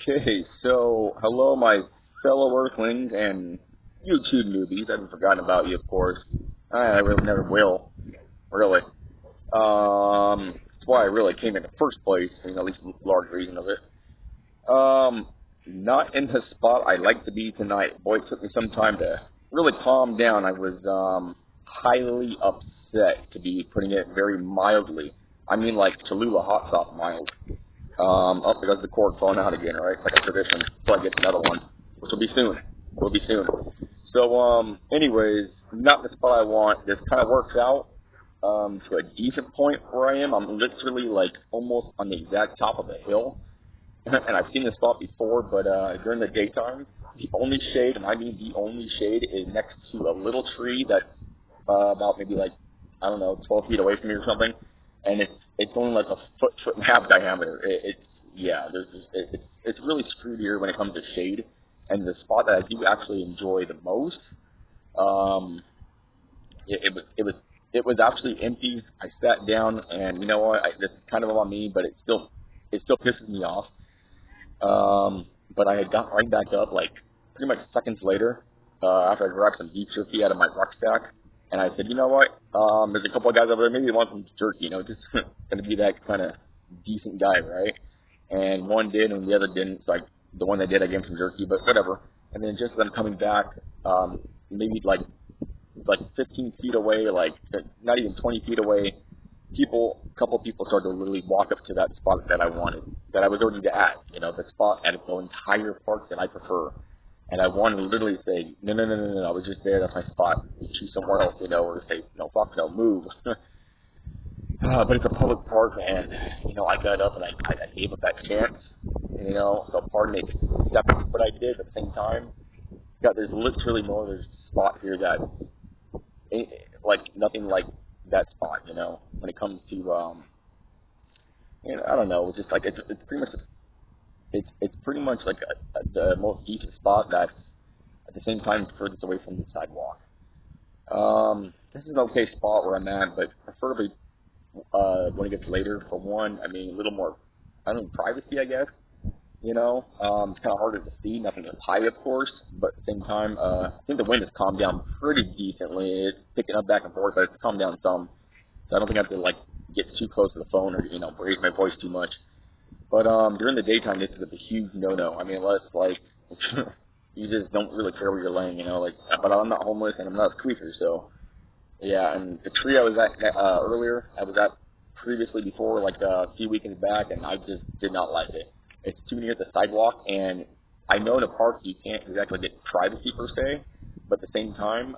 Okay, so hello, my fellow Earthlings and YouTube newbies. I haven't forgotten about you, of course. I really never will, really. That's why I really came in the first place, at least a large reason of it. Not in the spot I'd like to be tonight. Boy, it took me some time to really calm down. I was highly upset, to be putting it very mildly. I mean, like Cholula hot sauce mild. Oh, because the cord falling out again, right? It's like a tradition. So I get another one, which will be soon. Will be soon. So, anyways, not the spot I want. This kind of works out to a decent point where I am. I'm literally like almost on the exact top of a hill, and I've seen this spot before. But during the daytime, the only shade, and I mean the only shade, is next to a little tree that's about maybe like 12 feet away from me or something. And it's only like a foot and a half diameter. It's really screwed here when it comes to shade. And the spot that I do actually enjoy the most, it was actually empty. I sat down, and you know what? This is kind of on me, but it still pisses me off. But I had got right back up like pretty much seconds later after I grabbed some beef jerky out of my rucksack. And I said, you know what, there's a couple of guys over there, maybe they want some jerky, just going to be that kind of decent guy, right? And one did, and the other didn't. Like, the one that did, I gave him some jerky, but whatever. And then just as I'm coming back, maybe like 15 feet away, like not even 20 feet away, a couple of people started to really walk up to that spot that I wanted, that I was already at, the spot at the entire park that I prefer. And I wanted to literally say, no, I was just there, that's my spot. Choose somewhere else, or say, no, fuck no, move. But it's a public park, and, I got up and I gave up that chance, so pardon me accepting what I did, but at the same time, there's literally no other spot here that, like, nothing like that spot, when it comes to, I don't know, it's just like, it's pretty much it's pretty much like the most decent spot that's at the same time furthest away from the sidewalk. This is an okay spot where I'm at, but preferably when it gets later, for one, I mean, a little more, privacy, I guess. It's kind of harder to see, nothing as high, of course, but at the same time, I think the wind has calmed down pretty decently. It's picking up back and forth, but it's calmed down some, so I don't think I have to, like, get too close to the phone or, raise my voice too much. But during the daytime, this is a huge no-no. I mean, unless, like, you just don't really care where you're laying, but I'm not homeless and I'm not a squeaker, so, yeah. And the tree I was at earlier, I was at previously before, like a few weekends back, and I just did not like it. It's too near the sidewalk, and I know in a park you can't exactly get privacy per se, but at the same time,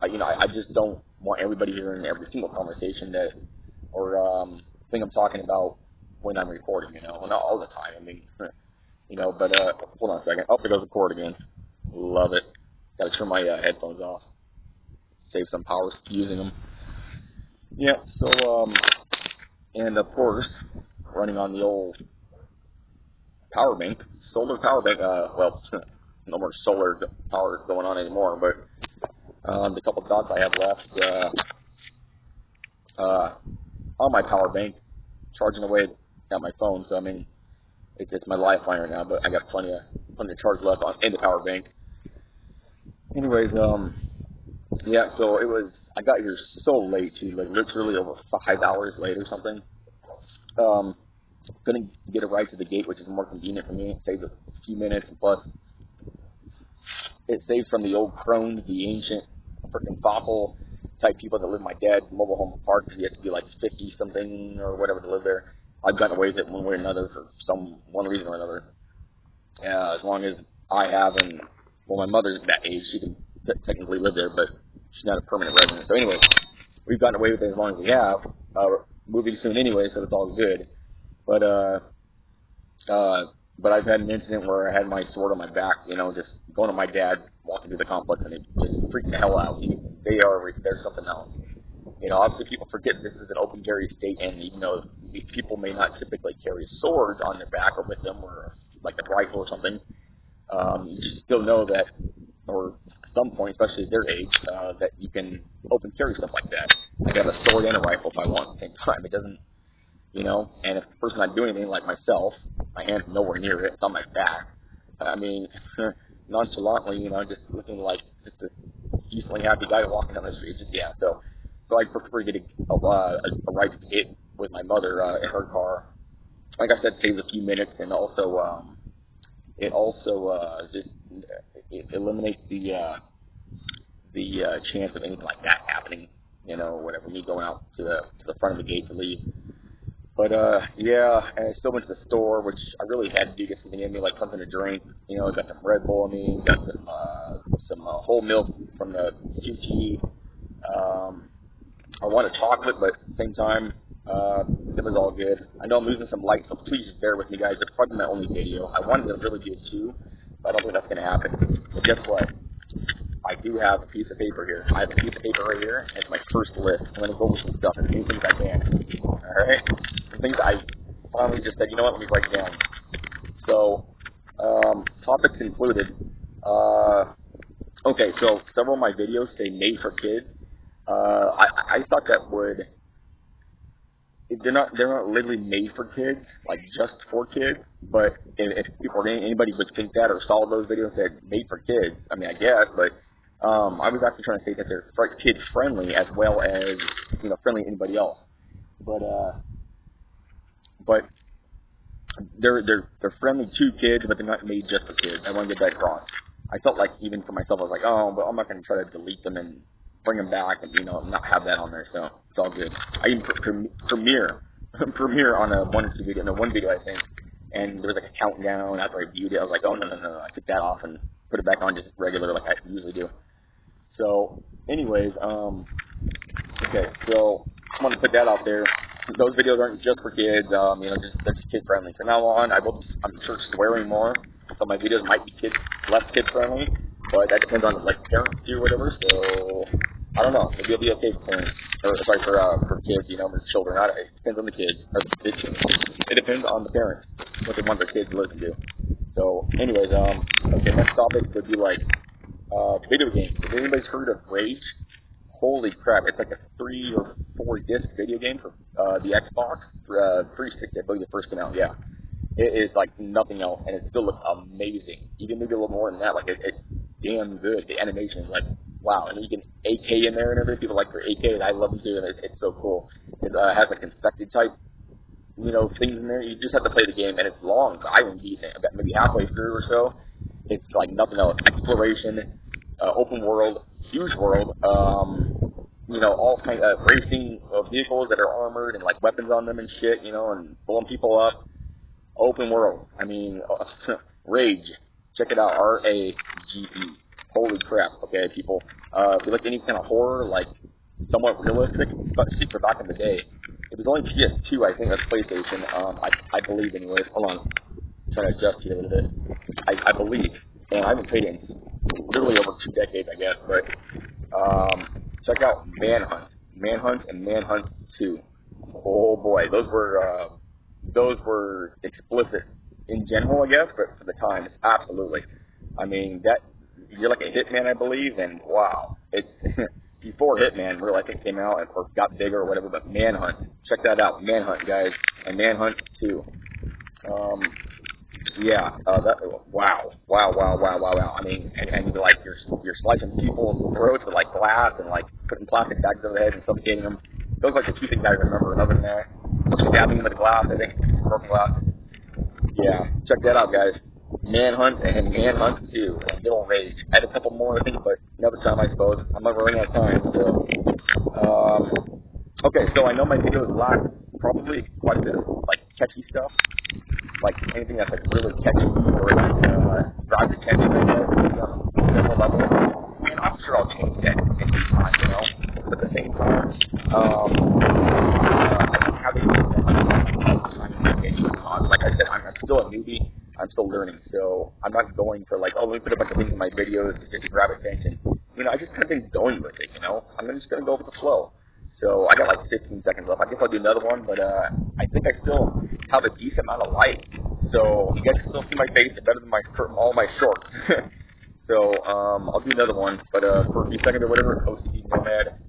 I just don't want everybody hearing every single conversation that, or thing I'm talking about when I'm recording, well, not all the time, I mean, but, hold on a second. Oh, there goes the cord again. Love it. Gotta turn my headphones off. Save some power using them. Yeah, so, and of course, running on the old power bank, solar power bank, well, no more solar power going on anymore, but, the couple dots I have left, on my power bank, charging away at my phone, so I mean, it's my lifeline right now, but I got plenty of charge left in the power bank. Anyways, yeah, so I got here so late too, like literally over 5 hours late or something. Gonna get a ride to the gate, which is more convenient for me. It saves a few minutes, and plus, it saves from the old crones, the ancient freaking fossil type people that live in my dad's mobile home park, because you have to be like 50 something or whatever to live there. I've gotten away with it one way or another for one reason or another. As long as I have, and well, my mother's that age, she can technically live there, but she's not a permanent resident. So anyway, we've gotten away with it as long as we have. We're moving soon anyway, so it's all good. But I've had an incident where I had my sword on my back, just going to my dad, walking through the complex, and it just freaked the hell out. They're something else. Obviously people forget this is an open carry state, and even though these people may not typically carry swords on their back or with them, or like a rifle or something, you should still know that, or at some point, especially at their age, that you can open carry stuff like that. I can have a sword and a rifle if I want at the same time. It doesn't, and if the person not doing anything like myself, my hand's nowhere near it. It's on my back. I mean, nonchalantly, you know, just looking like just a peacefully happy guy walking down the street. Just yeah. So I prefer getting a ride to get with my mother in her car. Like I said, saves a few minutes, and also it also just it eliminates the chance of anything like that happening. You know, whatever, me going out to the front of the gate to leave. But yeah, and I still went to the store, which I really had to do, get something in me, like something to drink. You know, got some Red Bull in me, got some whole milk from the QT. I wanted chocolate, but at the same time, it was all good. I know I'm losing some light, so please bear with me, guys. It's probably my only video. I wanted to really do two, but I don't think that's going to happen. But guess what? I do have a piece of paper here. I have a piece of paper right here. It's my first list. I'm going to go over some stuff and do things I can. Alright? Some things I finally just said, you know what, let me write down. So, topics included. Okay, so several of my videos say made for kids. I thought that would... They're not literally made for kids, like just for kids. But if people or anybody would think that or saw those videos that made for kids, I mean, I guess. But I was actually trying to say that they're kid friendly as well as friendly to anybody else. But they're friendly to kids, but they're not made just for kids. I want to get that across. I felt like even for myself, I was like, oh, but I'm not going to try to delete them and bring them back and not have that on there. So it's all good. I even premiere on one video I think, and there was like a countdown after I viewed it. I was like, oh no, I took that off and put it back on just regular like I usually do. So anyways, okay, so I want to put that out there. Those videos aren't just for kids, they're just kid friendly. From now on, I'm sure swearing more, so my videos might be less kid friendly, but that depends on like parents do or whatever. So I don't know. Maybe it'll be okay for parents, or sorry for kids, for children. It depends on the kids. It depends on the parents what they want their kids to listen to. So, anyways, okay, next topic would be like video games. Have anybody's heard of Rage? Holy crap! It's like a 3 or 4 disc video game for the Xbox 360. I believe the first came out. Yeah, it is like nothing else, and it still looks amazing. Even maybe a little more than that. Like it's damn good. The animation is like wow, and you can AK in there and everything. People like their AK, and I love them too. And it's so cool. It has like infected type, things in there. You just have to play the game, and it's long. So I wouldn't be maybe halfway through or so. It's like nothing else. Exploration, open world, huge world. All kinds of racing vehicles that are armored and like weapons on them and shit. And blowing people up. Open world. I mean, Rage. Check it out. RAGE. Holy crap. Okay, people. If you like any kind of horror, like somewhat realistic, especially for back in the day, it was only PS2, I think, that's PlayStation. I believe, anyways. Hold on. I'm trying to adjust here a little bit. I believe. And I haven't played it in literally over 2 decades, I guess. But check out Manhunt. Manhunt and Manhunt 2. Oh boy, those were explicit in general, I guess, but for the time, absolutely. I mean, you're like a Hitman, I believe, and wow, it's before Hitman really, I think, came out or got bigger or whatever. But Manhunt, check that out, Manhunt, guys, and Manhunt 2. Yeah, wow. I mean, and like you're slicing people's throats with like glass and like putting plastic bags over their heads and suffocating them. Those are like the 2 things I remember. And other than that, stabbing them with glass, I think, broken glass. Yeah, check that out, guys. Manhunt and Manhunt 2. Good old Rage. I had a couple more, I think, but another time, I suppose. I'm not running out of time, so. Okay, so I know my videos lack probably quite a bit of, like, catchy stuff. Like, anything that's, like, really catchy or, like, drives attention, I guess, on a general level. And I'm sure I'll change that in due time, But at the same time, I don't have anything like I said, I'm still a newbie. I'm still learning, so I'm not going for like, oh, let me put a bunch of things in my videos just to grab attention. I just kind of been going with it, I'm just going to go with the flow. So I got like 15 seconds left. I guess I'll do another one, but I think I still have a decent amount of light. So you guys can still see my face better than all my shorts. So I'll do another one, but for a few seconds or whatever, O.C.D. Nomad.